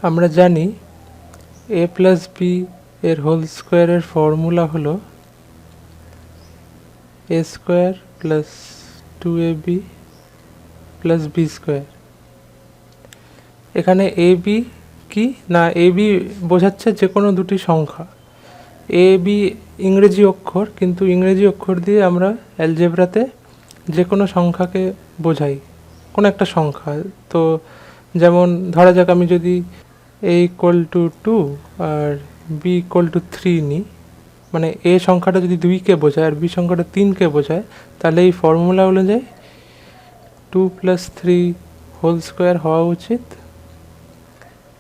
আমরা জানি a plus B এর হোল স্কোয়ারের ফর্মুলা হলো a square plus 2ab plus B square. এখানে এ বি কি না, এ বি বোঝাচ্ছে যে কোনো দুটি সংখ্যা। এ বি ইংরেজি অক্ষর, কিন্তু ইংরেজি অক্ষর দিয়ে আমরা অ্যালজেব্রাতে যে কোনো সংখ্যাকে বোঝাই, কোনো একটা সংখ্যা। তো যেমন ধরা যাক আমি যদি a ইকুয়াল টু 2 আর b ইকুয়াল টু 3 নিই, মানে a সংখ্যাটা যদি 2কে বোঝায় আর b সংখ্যাটা 3কে বোঝায়, তাহলে এই ফর্মুলা অনুযায়ী 2 প্লাস 3 হোল স্কোয়ার হওয়া উচিত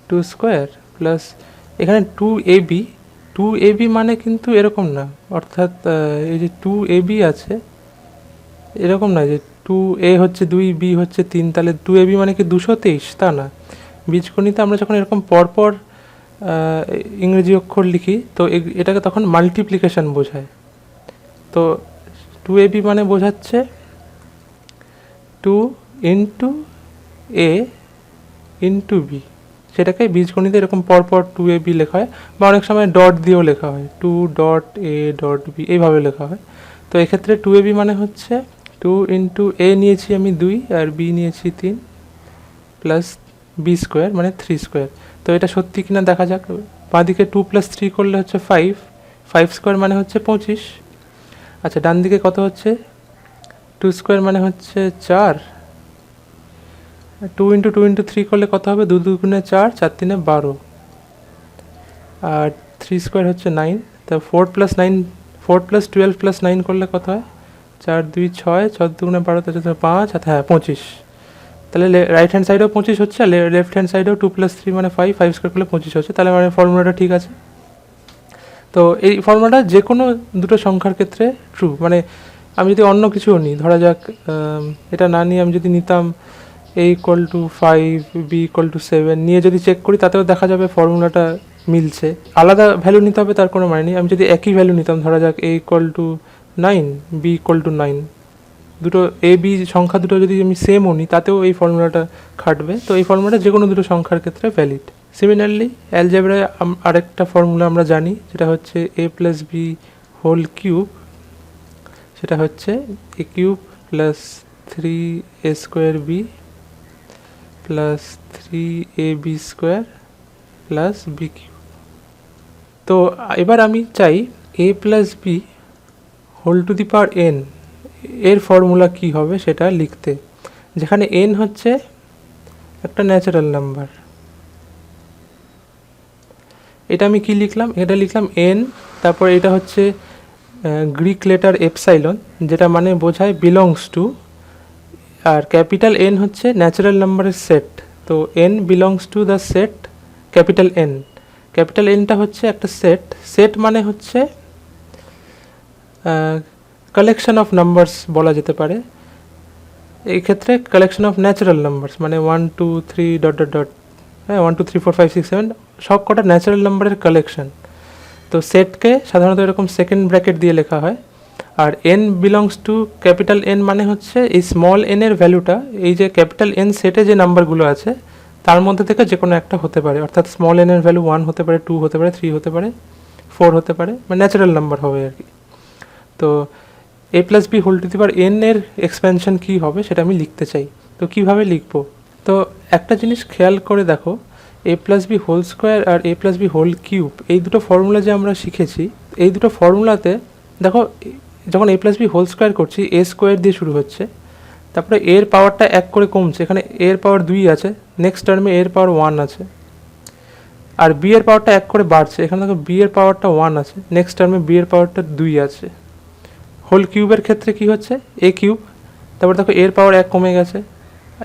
2 স্কোয়ার প্লাস এখানে 2ab মানে কিন্তু এরকম না, অর্থাৎ এই যে 2ab আছে এরকম না যে 2a হচ্ছে 2 b হচ্ছে 3, তাহলে 2ab মানে কি 223, তা না। বীজগণিতে আমরা যখন এরকম পরপর ইংরেজি অক্ষর লিখি তো এটাকে তখন মাল্টিপ্লিকেশন বোঝায়। তো 2ab মানে বোঝাচ্ছে 2 ইন্টু a ইন্টু b, সেটাকে বীজগণিতে এরকম পরপর 2ab লেখা হয়, বা অনেক সময় ডট দিয়েও লেখা হয়, 2 ডট a ডট b এইভাবে লেখা হয়। তো এক্ষেত্রে 2ab মানে হচ্ছে 2 ইন্টু a নিয়েছি আমি 2 আর b নিয়েছি 3 প্লাস বি স্কোয়ার মানে 3 স্কোয়ার। তো এটা সত্যি কিনা দেখা যাক। বাঁদিকে 2 প্লাস 3 করলে হচ্ছে 5 স্কোয়ার মানে হচ্ছে 25। আচ্ছা, ডান দিকে কত হচ্ছে 2 স্কোয়ার মানে হচ্ছে 4, 2 ইন্টু 3 করলে কত হবে 2 2 4, 4 3 12, আর 3 স্কোয়ার হচ্ছে 9। তা 4 প্লাস 12 প্লাস 9 করলে কত হয় 4 2 6, 6 2 12, 5, হ্যাঁ 25। তাহলে রাইট হ্যান্ড সাইডেও 25 হচ্ছে, আর লেফট হ্যান্ড সাইডেও 2 প্লাস 3 মানে 5 স্কোয়ার করলে 25 হচ্ছে। তাহলে মানে ফর্মুলাটা ঠিক আছে। তো এই ফর্মুলাটা যে কোনো দুটো সংখ্যার ক্ষেত্রে ট্রু। মানে আমি যদি অন্য কিছুও নিই, ধরা যাক এটা না নিয়ে আমি যদি নিতাম a equal two 5 b equal two 7 নিয়ে যদি চেক করি, তাতেও দেখা যাবে ফর্মুলাটা মিলছে। আলাদা ভ্যালু নিতে হবে তার কোনো মানে নেই। আমি যদি একই ভ্যালু নিতাম, ধরা যাক a equal two 9 b equal two 9, দুটো এ বি সংখ্যা দুটো যদি আমি সেমও নিই, তাতেও এই ফর্মুলাটা খাটবে। তো এই ফর্মুলাটা যে কোনো দুটো সংখ্যার ক্ষেত্রে ভ্যালিড। সিমিলারলি অ্যালজেব্রায় আরেকটা ফর্মুলা আমরা জানি, যেটা হচ্ছে a plus B whole cube, সেটা হচ্ছে a cube plus 3a square B plus 3ab square plus B cube. তো এবার আমি চাই a plus B whole to the power n এর ফর্মুলা কি হবে সেটা লিখতে, যেখানে n হচ্ছে একটা ন্যাচারাল নাম্বার। এটা আমি কি লিখলাম, এটা লিখলাম n, তারপর এটা হচ্ছে গ্রিক লেটার এপসাইলন, যেটা মানে বোঝায় বিলংস টু, আর ক্যাপিটাল n হচ্ছে ন্যাচারাল নাম্বারের সেট। তো n belongs to the set capital n। Capital nটা হচ্ছে একটা সেট মানে হচ্ছে কালেকশন অফ নাম্বারস বলা যেতে পারে। এই ক্ষেত্রে কালেকশন অফ ন্যাচারাল নাম্বারস মানে 1 2 3 ডট ডট ডট, হ্যাঁ 1 2 3 4 5 6 7 সব কটা ন্যাচারাল নাম্বারের কালেকশন। তো সেটকে সাধারণত এরকম সেকেন্ড ব্র্যাকেট দিয়ে লেখা হয়। আর n belongs two capital n মানে হচ্ছে এই স্মল n এর ভ্যালুটা এই যে ক্যাপিটাল n সেটে যে নাম্বারগুলো আছে তার মধ্যে থেকে যে কোনো একটা হতে পারে, অর্থাৎ স্মল n এর ভ্যালু 1 হতে পারে, 2 হতে পারে, 3 হতে পারে, 4 হতে পারে, মানে ন্যাচারাল নাম্বার হবে আর কি। তো a plus B whole to the power n এর এক্সপেনশন কী হবে সেটা আমি লিখতে চাই। তো কিভাবে লিখবো, তো একটা জিনিস খেয়াল করে দেখো, a plus B whole square আর a plus B whole cube এই দুটো ফর্মুলা যে আমরা শিখেছি, এই দুটো ফর্মুলাতে দেখো যখন a plus B whole square করছি a স্কোয়ার দিয়ে শুরু হচ্ছে, তারপরে এর পাওয়ারটা 1 করে কমছে, এখানে এর পাওয়ার 2 আছে, নেক্সট টার্মে এর পাওয়ার 1 আছে, আর বি এর পাওয়ারটা 1 করে বাড়ছে, এখানে দেখো বি এর পাওয়ারটা 1 আছে, নেক্সট টার্মে বি এর পাওয়ারটা 2 আছে। হোল কিউবের ক্ষেত্রে কি হচ্ছে এ কিউব, তারপর দেখো এর পাওয়ার 1 কমে গেছে,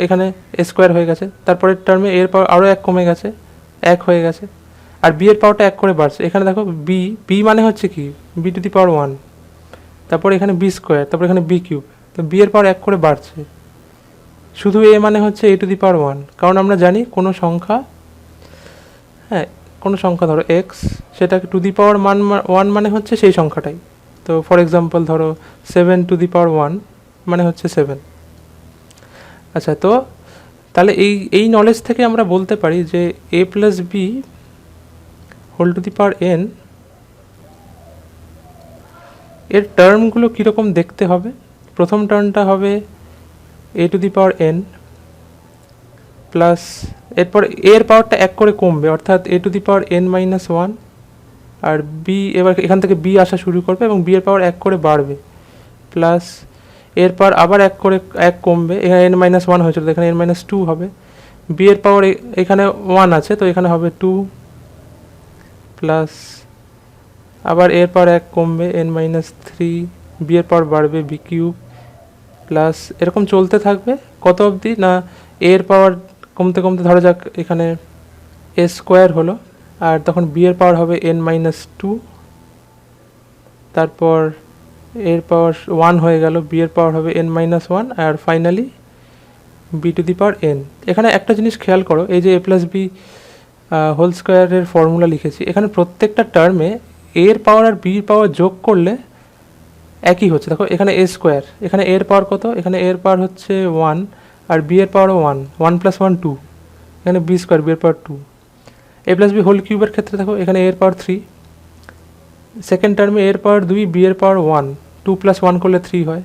এখানে এ স্কোয়ার হয়ে গেছে, তারপরের টার্মে এর পাওয়ার আরও 1 কমে গেছে, 1 হয়ে গেছে, আর বি এর পাওয়ারটা 1 করে বাড়ছে, এখানে দেখো বি মানে হচ্ছে কি বি টু দি পাওয়ার 1, তারপর এখানে বি স্কোয়ার, তারপর এখানে বি কিউব, তো বি এর পাওয়ার 1 করে বাড়ছে। শুধু এ মানে হচ্ছে এ টু দি পাওয়ার 1, কারণ আমরা জানি কোনো সংখ্যা, হ্যাঁ কোনো সংখ্যা ধরো এক্স, সেটাকে টু দি পাওয়ার 1 মানে হচ্ছে সেই সংখ্যাটাই। তো ফর এক্সাম্পল ধরো 7 টু দি পাওয়ার 1 মানে হচ্ছে 7। আচ্ছা, তো তাহলে এই নলেজ থেকে আমরা বলতে পারি যে a plus B whole to the power n এর টার্মগুলো কীরকম দেখতে হবে। প্রথম টার্মটা হবে a to the power n plus এরপর এর পাওয়ারটা এক করে কমবে, অর্থাৎ a to the power n minus one, আর বি এবার এখান থেকে বি আসা শুরু করবে এবং বি এর পাওয়ার এক করে বাড়বে, প্লাস এরপর আবার এক কমবে, এখানে n মাইনাস ওয়ান হয়েছিল এখানে n মাইনাস টু হবে, বি এর পাওয়ার এখানে ওয়ান আছে তো এখানে হবে টু, প্লাস আবার এর পাওয়ার এক কমবে n মাইনাস থ্রি, বি এর পাওয়ার বাড়বে বি কিউব, প্লাস এরকম চলতে থাকবে কত অবধি না এর পাওয়ার কমতে কমতে ধরা যাক এখানে এ স্কোয়ার হলো, আর তখন বি এর পাওয়ার হবে n মাইনাস টু, তারপর এর পাওয়ার ওয়ান হয়ে গেল, বি এর পাওয়ার হবে n মাইনাস ওয়ান, আর finally B to the power n। এখানে একটা জিনিস খেয়াল করো, এই যে এ প্লাস বি হোল স্কোয়ারের ফর্মুলা লিখেছি, এখানে প্রত্যেকটা টার্মে এর পাওয়ার আর বির পাওয়ার যোগ করলে একই হচ্ছে। দেখো এখানে এ স্কোয়ার, এখানে এর পাওয়ার কত, এখানে এর পাওয়ার হচ্ছে ওয়ান, আর বি এর পাওয়ারও one, one plus one two, এখানে বি স্কোয়ার, বি এর power two. A plus B whole কিউবের ক্ষেত্রে দেখো এখানে এর পাওয়ার থ্রি, সেকেন্ড টার্মে এর পাওয়ার দুই, বি এর power one, two plus one করলে থ্রি হয়।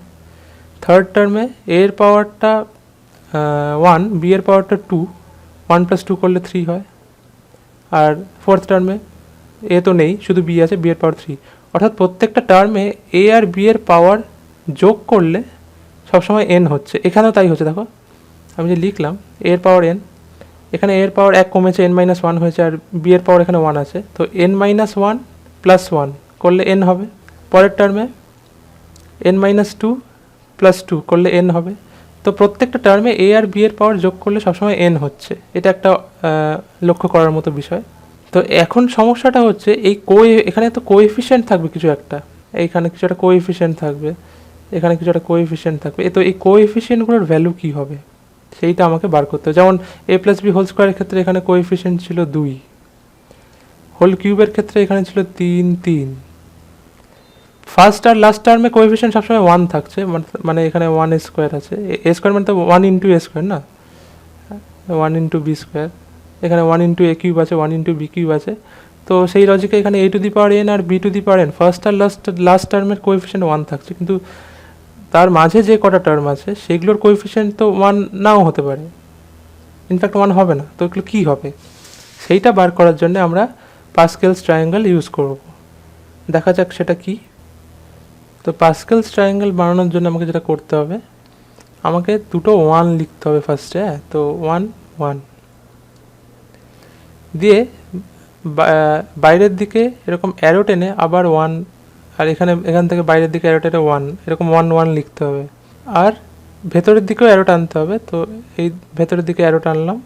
থার্ড টার্মে এর পাওয়ারটা ওয়ান, বি এর পাওয়ারটা টু, ওয়ান প্লাস টু করলে থ্রি হয়। আর ফোর্থ টার্মে এ তো নেই, শুধু বি আছে, বি এর পাওয়ার থ্রি। অর্থাৎ প্রত্যেকটা টার্মে এ আর বি এর পাওয়ার যোগ করলে সবসময় এন হচ্ছে, এখানেও তাই হচ্ছে। দেখো আমি যে লিখলাম এর পাওয়ার এন, এখানে এর পাওয়ার এক কমেছে, এন মাইনাস ওয়ান হয়েছে, আর বি এর পাওয়ার এখানে ওয়ান আছে, তো N minus one plus one করলে এন হবে। পরের টার্মে N minus two plus two করলে এন হবে। তো প্রত্যেকটা টার্মে এ আর বি এর পাওয়ার যোগ করলে সবসময় এন হচ্ছে, এটা একটা লক্ষ্য করার মতো বিষয়। তো এখন সমস্যাটা হচ্ছে এই এখানে তো কোএফিসিয়েন্ট থাকবে কিছু একটা, এইখানে কিছু একটা কোএফিসিয়েন্ট থাকবে, এখানে কিছু একটা কোএফিসিয়েন্ট থাকবে, তো এই কোএফিসিয়েন্টগুলোর ভ্যালু কী হবে সেইটা আমাকে বার করতে হবে। যেমন এ প্লাস বি হোল স্কোয়ারের ক্ষেত্রে এখানে কোএফিসিয়েন্ট ছিল দুই, হোল কিউবের ক্ষেত্রে এখানে ছিল তিন তিন। ফার্স্ট আর লাস্ট টার্মে কোএফিসিয়েন্ট সবসময় ওয়ান থাকছে, মানে এখানে ওয়ান স্কোয়ার আছে, এ স্কোয়ার মানে তো ওয়ান ইন্টু এ স্কোয়ার না, ওয়ান ইন্টু বি স্কোয়ার, এখানে ওয়ান ইন্টু এ কিউব আছে, ওয়ান ইন্টু বি কিউব আছে। তো সেই লজিকে এখানে a to the power n আর b to the power n first আর লাস্ট টার্মের কোএফিসিয়েন্ট ওয়ান থাকছে, কিন্তু তার মাঝে যে কটা টার্ম আছে সেগুলোর কোএফিসিয়েন্ট তো ওয়ান নাও হতে পারে, ইনফ্যাক্ট ওয়ান হবে না। তো এগুলো কী হবে সেইটা বার করার জন্য আমরা পাস্কেলস ট্রায়াঙ্গেল ইউজ করব। দেখা যাক সেটা কি। তো পাস্কেলস ট্রায়াঙ্গেল বানানোর জন্য আমাকে যেটা করতে হবে, আমাকে দুটো ওয়ান লিখতে হবে ফার্স্টে। তো ওয়ান ওয়ান দিয়ে বাইরের দিকে এরকম অ্যারো টেনে আবার ওয়ান, আর এখান থেকে বাইরের দিকে অ্যারো টেনে ওয়ান, এরকম ওয়ান ওয়ান লিখতে হবে। আর ভেতরের দিকেও অ্যারো টানতে হবে, তো এই ভেতরের দিকে অ্যারো টানলাম।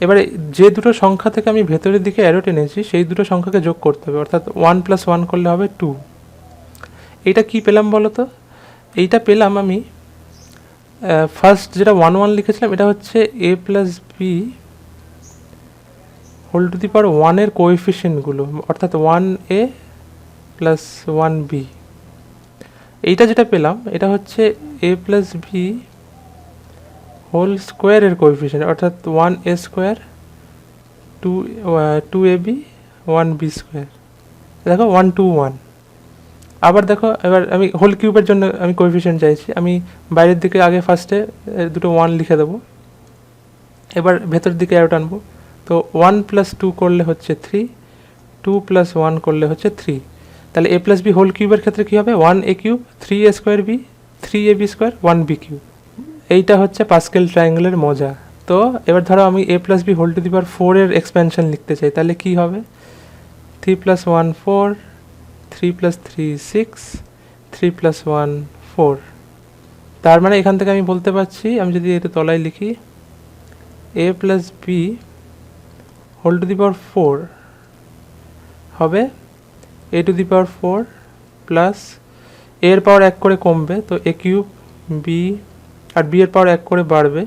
এবারে যে দুটো সংখ্যা থেকে আমি ভেতরের দিকে অ্যারো টেনেছি সেই দুটো সংখ্যাকে যোগ করতে হবে, অর্থাৎ ওয়ান প্লাস ওয়ান করলে হবে টু। এইটা কি পেলাম বলো তো? এইটা পেলাম আমি ফার্স্ট যেটা ওয়ান ওয়ান লিখেছিলাম, এটা হচ্ছে a plus B whole to the power ওয়ানের কোএফিসিয়েন্টগুলো, অর্থাৎ one a plus one b. এইটা যেটা পেলাম এটা হচ্ছে এ প্লাস বি হোল স্কোয়ারের কোএফিসিয়েন্ট, অর্থাৎ one a square, two a b, one b square. দেখো ওয়ান টু ওয়ান। আবার দেখো এবার আমি হোল কিউবের জন্য আমি কোএফিসিয়েন্ট চাইছি, আমি বাইরের দিকে আগে ফার্স্টে দুটো ওয়ান লিখে দেবো, এবার ভেতরের দিকে অ্যারো টানবো। তো ওয়ান প্লাস টু করলে হচ্ছে থ্রি, টু প্লাস ওয়ান করলে হচ্ছে থ্রি। তাহলে এ প্লাস বি হোল কিউবের ক্ষেত্রে কী হবে, one a cube, three a square b, three a b square, one b cube. এইটা হচ্ছে পাস্কেল ট্রায়াঙ্গেলের মজা। তো এবার ধরো আমি a plus B whole to the power ফোরের এক্সপ্যানশন লিখতে চাই, তাহলে কী হবে, three plus one four, three plus three six, three plus one four. তার মানে এখান থেকে আমি বলতে পারছি, আমি যদি এটা তলায় লিখি a plus B whole to the power four হবে a to the power four plus এর পাওয়ার এক করে কমবে, তো এ কিউব বি, আর বি এর পাওয়ার এক করে বাড়বে,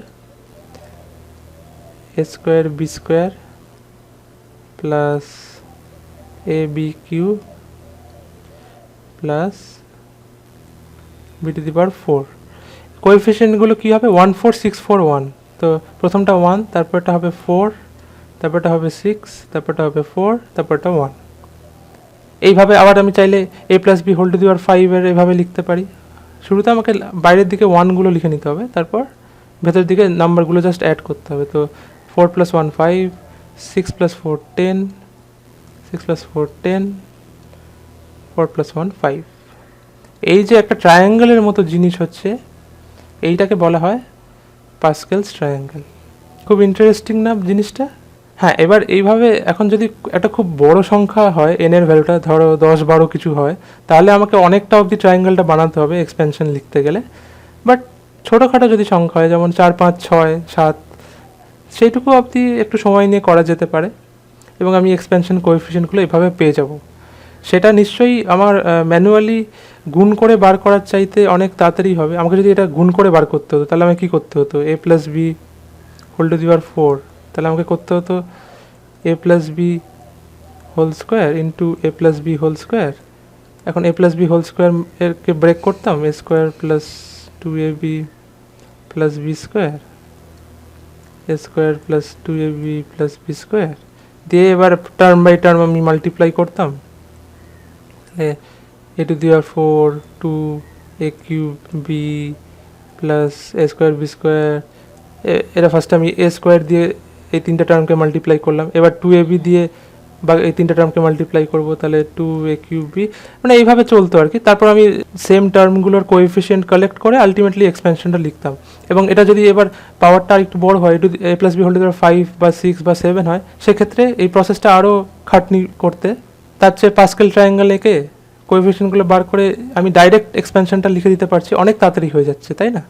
a square b square plus a b cube plus b to the power four. কোএফিসিয়েন্টগুলো কী হবে, one four six four one, তো প্রথমটা 1, তারপরটা হবে 4, তারপরটা হবে 6, তারপরটা হবে 4, তারপরটা 1। এইভাবে আবার আমি চাইলে a plus B whole to the power 5 এর এভাবে লিখতে পারি। শুরুতে আমাকে বাইরের দিকে 1গুলো লিখে নিতে হবে, তারপর ভেতর দিকে নাম্বারগুলো জাস্ট অ্যাড করতে হবে। তো 4 + 1 5, 6 + 4 10, 6 + 4 10, 4 + 1 5। এই যে একটা ট্রায়াঙ্গেলের মতো জিনিস হচ্ছে, এইটাকে বলা হয় পাস্কেলস ট্রায়াঙ্গেল। খুব ইন্টারেস্টিং না জিনিসটা? হ্যাঁ, এবার এইভাবে এখন যদি একটা খুব বড় সংখ্যা হয়, n এর ভ্যালুটা ধরো 10 12 কিছু হয়, তাহলে আমাকে অনেকটা অবধি ট্রায়াঙ্গেলটা বানাতে হবে এক্সপেনশন লিখতে গেলে। বাট ছোটোখাটো যদি সংখ্যা হয়, যেমন 4 5 6 7, সেইটুকু অবধি একটু সময় নিয়ে করা যেতে পারে, এবং আমি এক্সপেনশন কোএফিসিয়েন্টগুলো এভাবে পেয়ে যাব। সেটা নিশ্চয়ই আমার ম্যানুয়ালি গুণ করে বার করার চাইতে অনেক তাড়াতাড়ি হবে। আমাকে যদি এটা গুণ করে বার করতে হতো, তাহলে আমাকে কী করতে হতো? a plus B whole to the power 4, তাহলে আমাকে করতে হতো a plus B whole square into a plus B whole square. এখন a plus B whole square এরকে ব্রেক করতাম, a square plus 2ab plus B square, a square plus 2ab plus B square দিয়ে এবার term by term আমি multiply করতাম। a to the power 4 2a cube b plus a square b square. এটা ফার্স্টে আমি a square দিয়ে এই তিনটা টার্মকে মাল্টিপ্লাই করলাম, এবার 2ab দিয়ে বা এই তিনটা টার্মকে মাল্টিপ্লাই করবো, তাহলে 2a কিউব বি, মানে এইভাবে চলতো আর কি। তারপর আমি সেম টার্মগুলোর কোএফিসিয়েন্ট কালেক্ট করে আলটিমেটলি এক্সপেনশনটা লিখতাম। এবং এটা যদি এবার পাওয়ারটা একটু বড় হয়, a plus B whole to the power 5 বা 6 বা 7 হয়, সেক্ষেত্রে এই প্রসেসটা আরও খাটনি করতে, তার চেয়ে পাস্কেল ট্রায়াঙ্গেল এঁকে কোএফিসিয়েন্টগুলো বার করে আমি ডাইরেক্ট এক্সপেনশনটা লিখে দিতে পারছি, অনেক তাড়াতাড়ি হয়ে যাচ্ছে, তাই না?